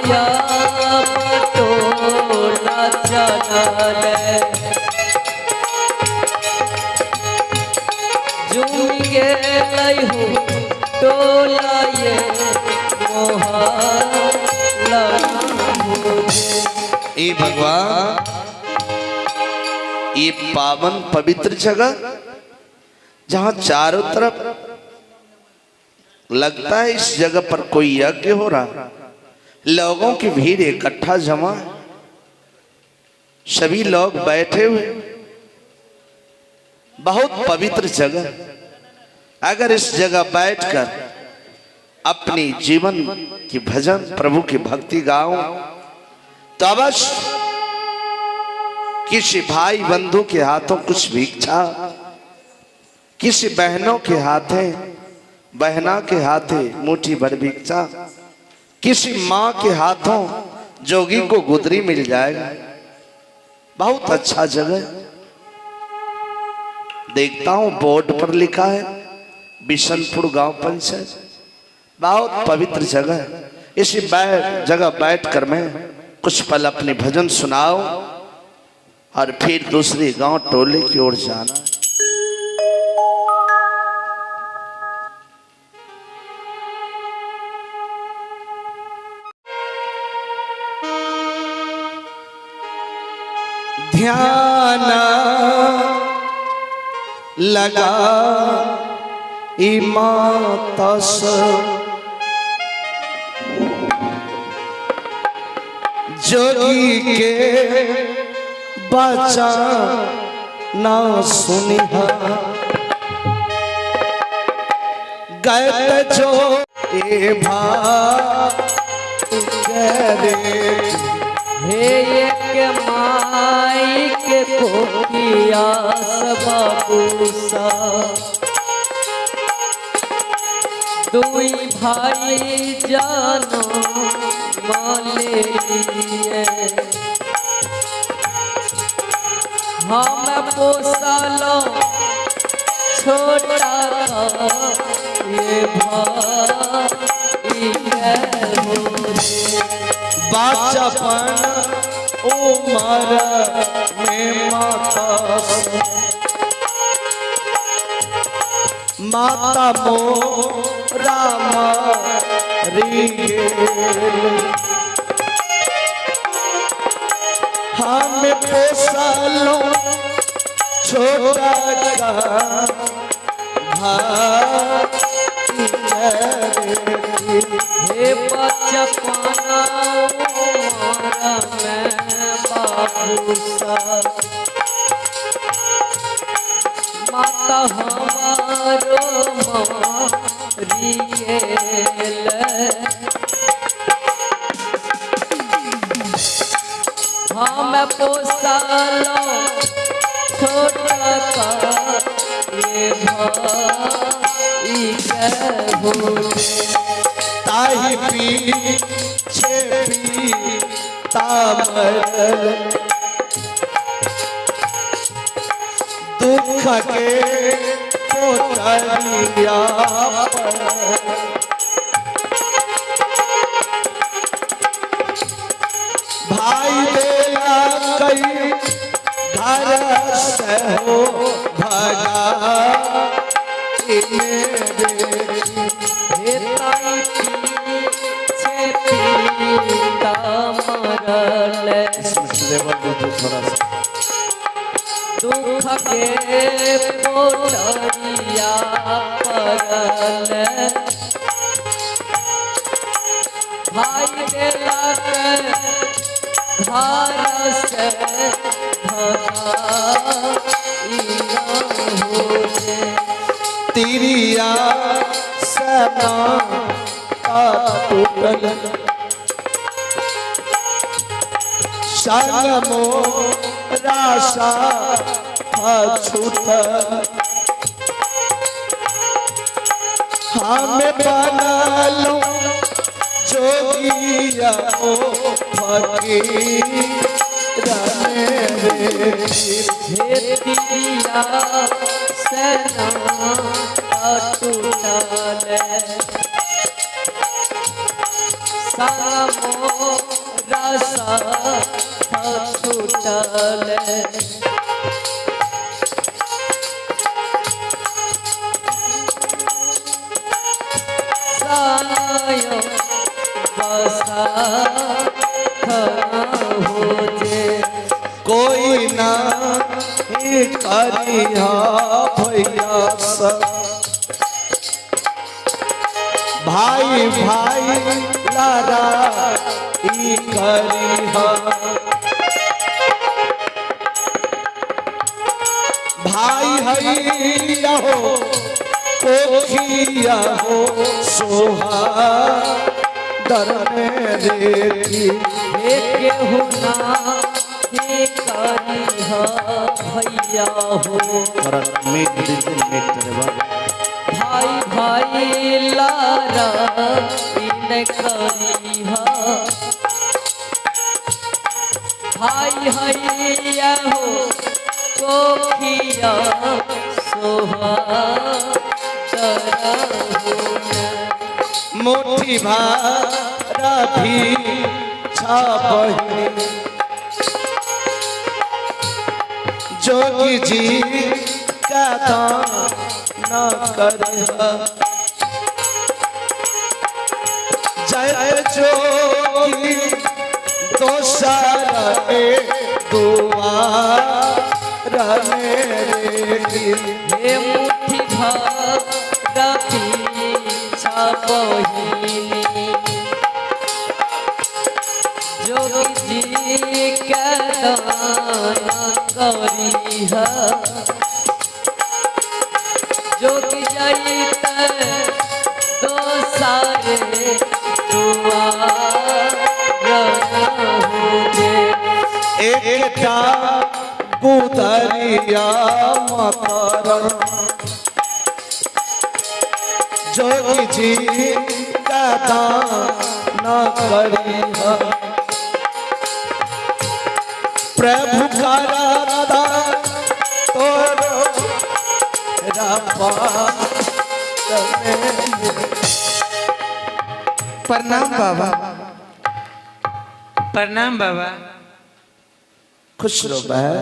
माया पटोला चलल झूम गेलै हो टोला ये मोहल्ला ए भगवान, ये पावन पवित्र जगह जहां चारों तरफ लगता है इस जगह पर कोई यज्ञ हो रहा, लोगों की भीड़ इकट्ठा जमा, सभी लोग बैठे हुए, बहुत पवित्र जगह। अगर इस जगह बैठकर अपनी जीवन की भजन प्रभु की भक्ति गाओ तो अवश्य किसी भाई बंधु के हाथों कुछ भिक्षा, किसी बहनों के हाथे बहना के हाथे मुट्ठी भर भिक्षा, किसी माँ के हाथों जोगी को गुदरी मिल जाएगा। बहुत अच्छा जगह। देखता हूं बोर्ड पर लिखा है बिशनपुर गांव पंचायत। बहुत पवित्र जगह। इसी जगह बैठकर मैं कुछ पल अपने भजन सुनाओ और फिर दूसरे गांव टोले की ओर जाना। ध्यान लगा माता जोगी के बचा ना सुनिहा गए जो ए भाई हे एक माई के कोकिया बाबूसा दुई भाई जानो माले लिए हम पोसालो छोटा ये भाई बचपन उमर में माता मोरा मरी हम पोसलो छोटा हे बचपना मैं बाबूसा माता हमारो मारियल हम पोसालो छोटा ये भाई ताही पीछे पीता मरल दुख के पोटलिया भाई देला कई घर से हो भगा दुख के पोटरिया परल भाई देला घर से तिरिया सना टूटल संग मोरासा छूट हमें बनलो जोगिया ओ फकीर हे तिरिया सना टूटल मोरा साथ छूटल सायो बसात हो जे कोई ना ही करिया भैया सब भाई भाई लारा ई करिया भाई हैया हो कोखिया हो सोहा दर में देखी केहू ना ही करिहा भैया हो भाई भाई लारा इन करिहा भाई हैया हो कोखिया सोहा मोठी भारा भी छापही जोगी जी का दान न करिहा जय जोगी दोसारा दुआ मेरे हे मुट्ठी भर पीछा बहिनी जोगी जी के दान करिहा जोगी जाइत दोसारे दुआर हो जे एकटा गुदरिया मकर जोगी जी का दान न करिहा प्रभु का राधा तोरो प्रणाम बाबा। प्रणाम बाबा। खुश रहो बहन,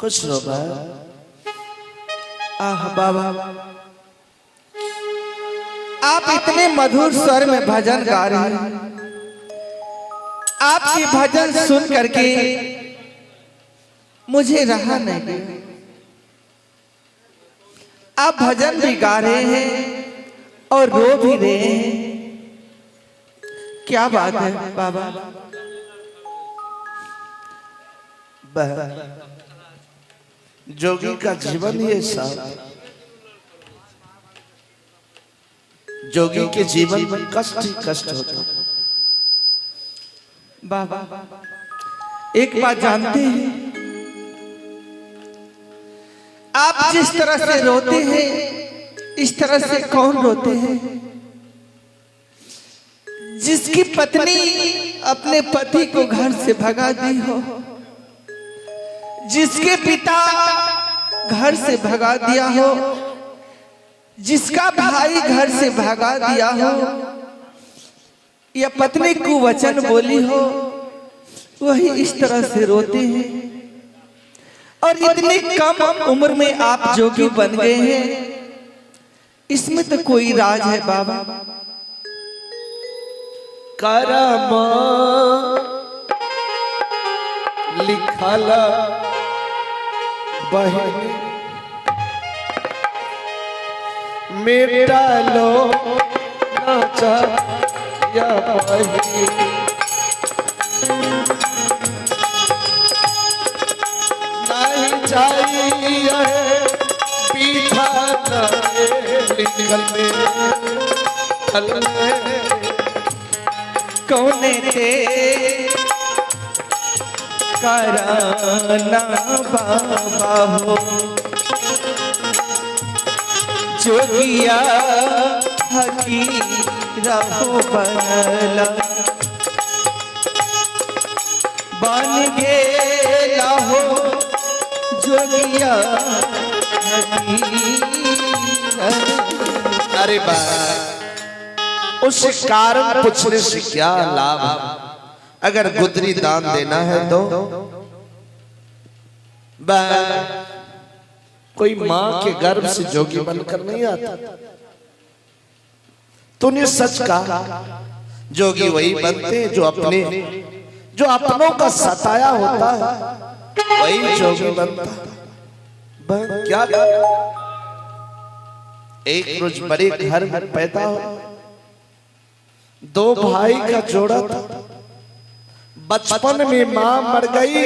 खुश रहो बहन। आह बाबा, आप इतने मधुर स्वर में भजन गा रहे हैं। आपकी भजन सुन करके मुझे रहा नहीं। आप भजन भी गा रहे हैं और रो भी रहे हैं। क्या बात है बाबा? बहन, जोगी का जीवन ही ऐसा, जोगी के जीवन में कष्ट ही कष्ट होता। बाबा, एक बात जानते हैं, आप जिस तरह से रोते हैं इस तरह से कौन रोते हैं? जिसकी पत्नी अपने पति को घर से भगा दी हो, जिसके पिता घर से भगा दिया हो, जिसका भाई घर से भगा दिया हो, या पत्नी को वचन बोली हो, वही इस तरह से रोते हैं। और इतनी कम उम्र में आप जोगी बन गए हैं, इसमें तो कोई राज है बाबा। करम लिखल बहन मेरा लो नाचा या बहन नहीं चाहिए पीछा कौने थे कराना बाबा हो, जोगिया हकीरा हो बनला, बन गेला हो जोगिया हकीरा। अरे बा उस कारण पूछने से क्या लाभ? अगर गुदरी दान देना है तो कोई मां के गर्भ से जोगी बनकर नहीं आता। तूने सच कहा, जोगी वही बनते हैं जो अपनों का सताया होता है, वही जोगी बनता है। क्या एक रोज बड़े घर में पैदा हो, दो भाई का जोड़ा था। बचपन में मां मर गई,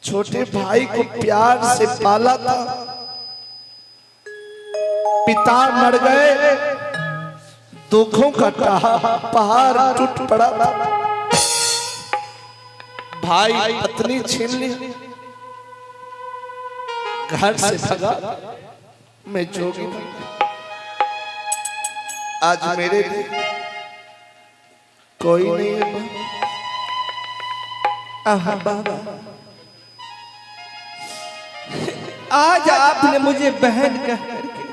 छोटे भाई को प्यार से पाला था। पिता मर गए, दुखों का पहाड़ टूट पड़ा। भाई पत्नी छीन ली, घर से भगा, मैं जोगी बन गया। आज मेरे लिए कोई नहीं है। बाबा, आज आपने मुझे बहन कह करके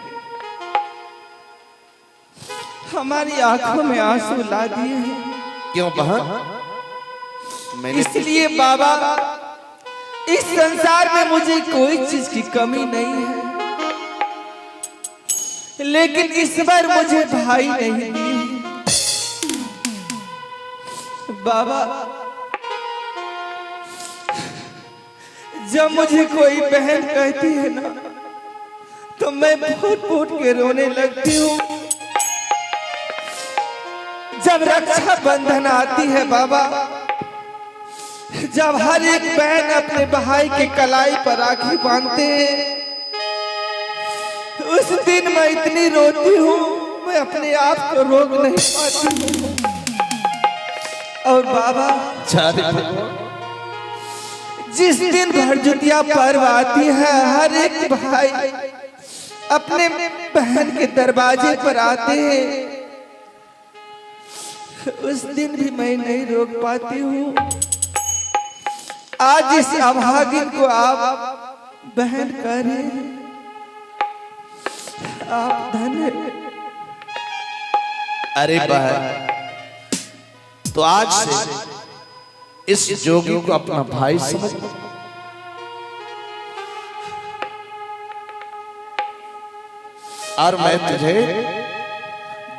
हमारी आंखों में आंसू ला दिए हैं। क्यों बहन? इसलिए बाबा, इस संसार में मुझे कोई चीज की कमी नहीं है, लेकिन इस बार मुझे भाई नहीं दिए। बाबा, जब मुझे कोई बहन कहती है ना, तो मैं फूट फूट के रोने लगती हूँ। जब रक्षा बंधन आती है बाबा, जब हर एक बहन अपने भाई के कलाई पर राखी बांधते हैं, उस दिन मैं इतनी रोती हूँ, मैं अपने आप को रोक नहीं पाती हूँ। और बाबा, जिस दिन भरदुतिया पर्व आती है, हर एक भाई अपने बहन के दरवाजे पर आते हैं, उस दिन भी मैं नहीं रोक पाती हूँ। आज इस अभागिन को आप बहन कह रहे हैं, आप धन्य। अरे बहन, तो आज से इस जोगी को अपना भाई समझ, और मैं तुझे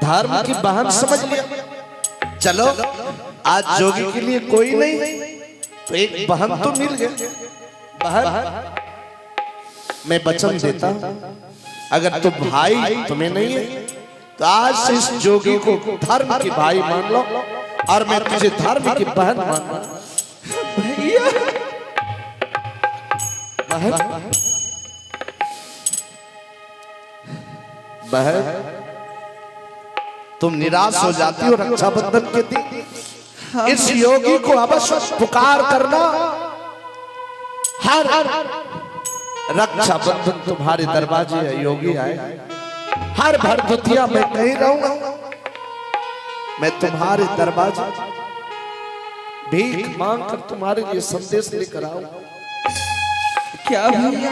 धर्म की बहन समझ लिया। चलो, आज जोगी के लिए कोई नहीं तो एक बहन तो मिल गई। बहन, मैं वचन देता हूं, अगर तू भाई तुम्हें नहीं है तो आज से इस जोगी को धर्म की भाई मान लो, और मैं तुझे धर्म की बहन मान लो। भैया, बहन, बहन, तुम निराश हो जाती हो रक्षाबंधन के दिन। इस योगी को अवश्य पुकार करना, हर रक्षाबंधन तुम्हारे दरवाजे है, योगी आए। हर भरदुतिया मैं कहीं रहूंगा, मैं तुम्हारे दरवाजे भीख मांग कर तुम्हारे लिए संदेश लेकर आऊंगा। क्या भैया,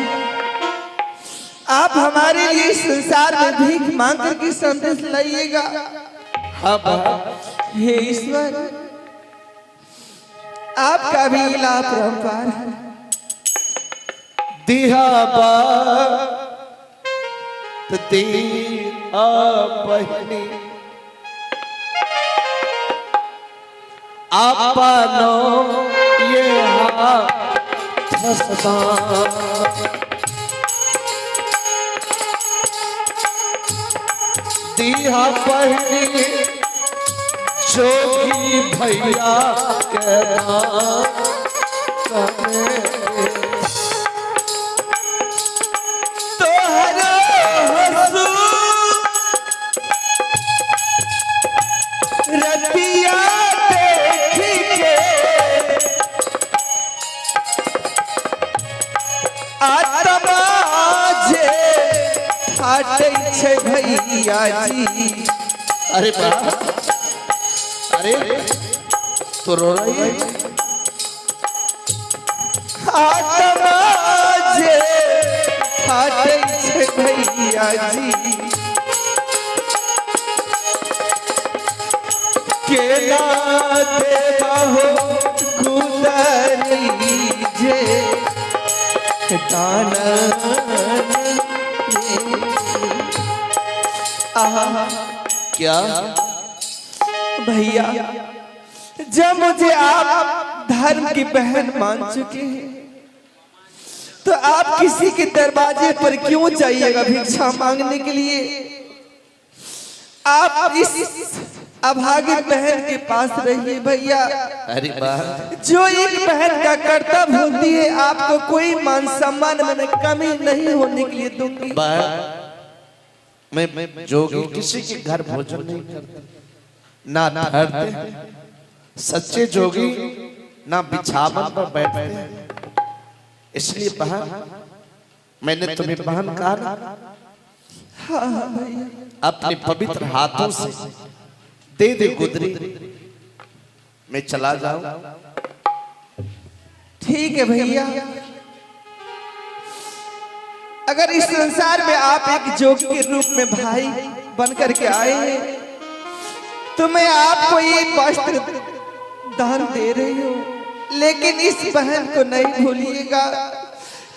आप हमारे लिए इस संसार में भीख मांग कर के संदेश लाइएगा? हे ईश्वर, आपका भी इलाह परंपार है। दिहा बात दिया बहनी, आपनो ये हस्ता, दिया बहनी जोगी भैया कहना रतिया देख के आत्मा जे फाटे छे भैया जी। अरे बाबा, अरे तो रो रही है? आत्मा जे फाटे छे भैया जी, के ना देबहो गुदरी जे दानन आहा क्या भैया, जब मुझे आप धर्म की बहन मान चुके हैं तो आप किसी के दरवाजे पर क्यों जाइएगा भिक्षा मांगने के लिए? आप इस अभागी बहन के पास रहिए भैया। अरे वाह, जो एक बहन का कर्तव्य होती है, आपको कोई मान सम्मान में कमी नहीं होने के लिए दूंगी। मैं जोगी किसी के घर भोजन नहीं करते, ना ठहरते। सच्चे जोगी ना बिछावन पर बैठते हैं। इसलिए बहन, मैंने तुम्हें बहन कहा ना, हाँ भैया, अपने पवित्र हाथों से दे दे गुदरी, मैं चला जाऊं। ठीक है भैया। अगर इस संसार में आप एक जोगी के रूप में भाई बन करके आए हैं तो मैं आपको ये वस्त्र दान दे रही हूँ, लेकिन इस बहन को नहीं भूलिएगा,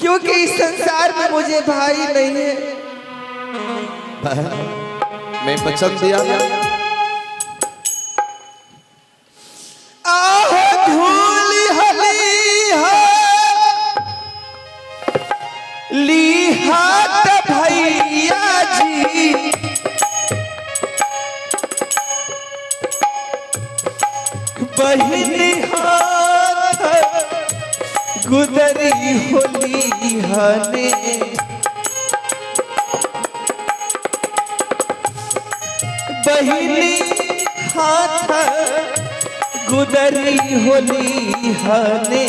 क्योंकि इस संसार में मुझे भाई नहीं है। मैं वचन दिया ना, धूली ली हाथ भैया जी, बहिनी हाथ गुदरी होली हने, बहिनी हाथ गुदरी होली हने,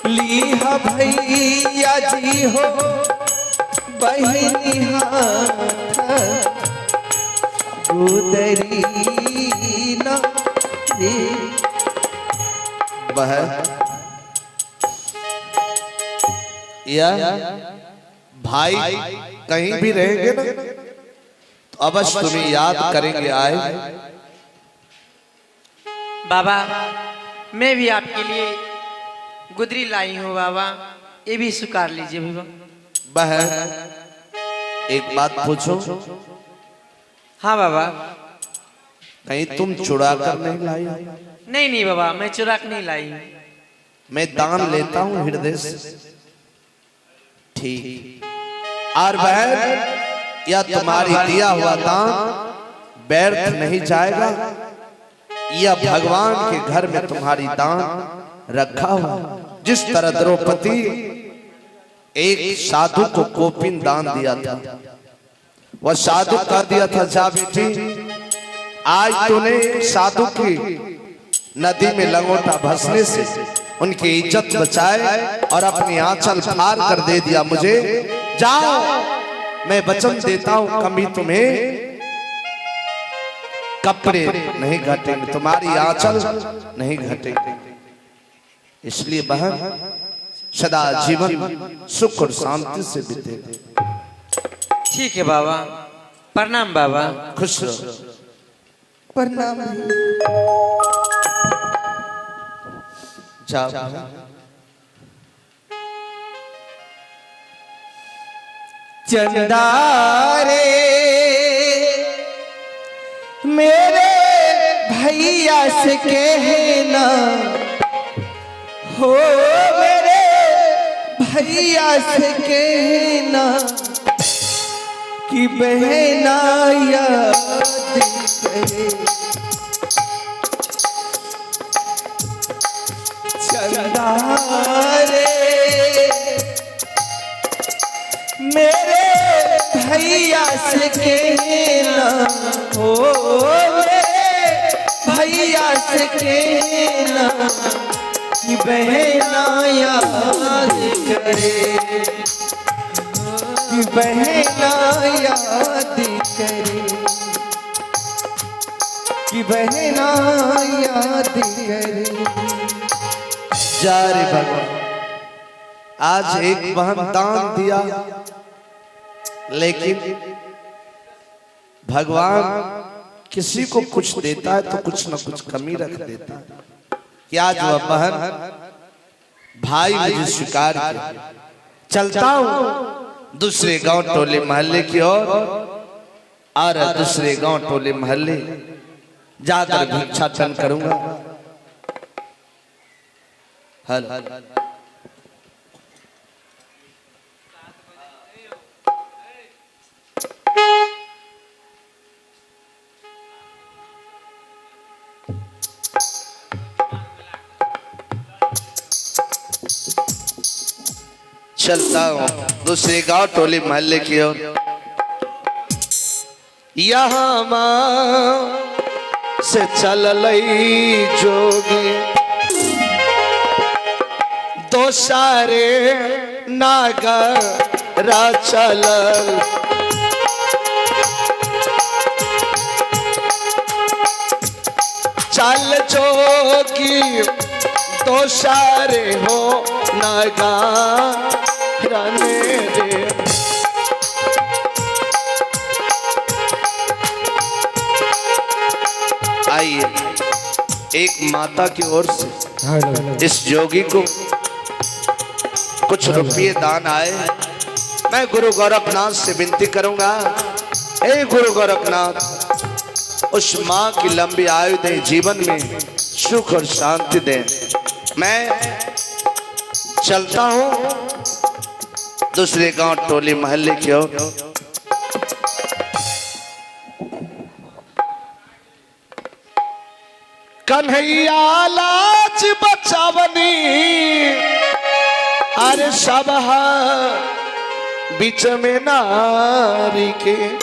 लीहा भैया जी हो बहिनी हाथ गुदरी न रे। या भाई कहीं भी रहेंगे ना तो अवश्य तुम्हें याद करेंगे। आए बाबा, मैं भी आपके लिए गुदरी लाई हूँ बाबा, ये भी स्वीकार लीजिए बाबा। बहन, एक बात पूछो, हाँ बाबा। कहीं तुम चुरा कर नहीं लाई? नहीं नहीं बाबा, मैं चुरा कर नहीं लाई हूँ। मैं दान लेता हूँ हृदय से। ठीक। और बहन, या तुम्हारी दिया हुआ दान व्यर्थ नहीं जाएगा, या भगवान के घर में तुम्हारी दान रखा हुआ। जिस तरह द्रौपदी एक साधु को कोपिन दान दिया था, वह साधु का दिया था, जा बेटी आज तूने साधु की नदी में लंगोटा भसने से उनकी इज्जत बचाए और अपनी आंचल फाड़ कर दे दिया मुझे। जाओ, मैं वचन देता हूं कभी तुम्हें कपड़े नहीं घटेंगे, तुम्हारी आंचल नहीं घटेंगे। इसलिए बहन, सदा जीवन सुख और शांति से बीते। ठीक है बाबा, प्रणाम बाबा। खुश रहो। प्रणाम। जाओ। चंदारे मेरे भैया से कहना हो, मेरे भैया से कहना कि बहना याद करे। चंदारे मेरे भैया से कहना हो, मेरे भैया से कहना कि बहना याद करे, कि बहना याद करे, कि बहना याद करे। जा रे भगवान, आज एक बहन दान दिया, लेकिन भगवान किसी को कुछ देता है तो कुछ न कुछ कमी रख देता है। कि आज वह बहन भाई मुझे स्वीकार किया, चलता हूं दूसरे गांव टोले महल्ले की ओर, और दूसरे गांव टोले महल्ले जाकर भिक्षाटन करूंगा। हल चलता हूं दूसरे गांव टोली महल्ले की ओर। यहाँ मां से चल लई जोगी, दो सारे नागरा चलल, चल जोगी दो सारे हो नागरा रे। आइए एक माता की ओर से इस जोगी को कुछ रुपये दान आए। मैं गुरु गोरखनाथ से विनती करूंगा, हे गुरु गोरखनाथ उस माँ की लंबी आयु दें, जीवन में सुख और शांति दें। मैं चलता हूं दूसरे गांव टोली महल्ले की ओर। कन्हैया लाज बचावनी, अरे सब बीच में नारी के।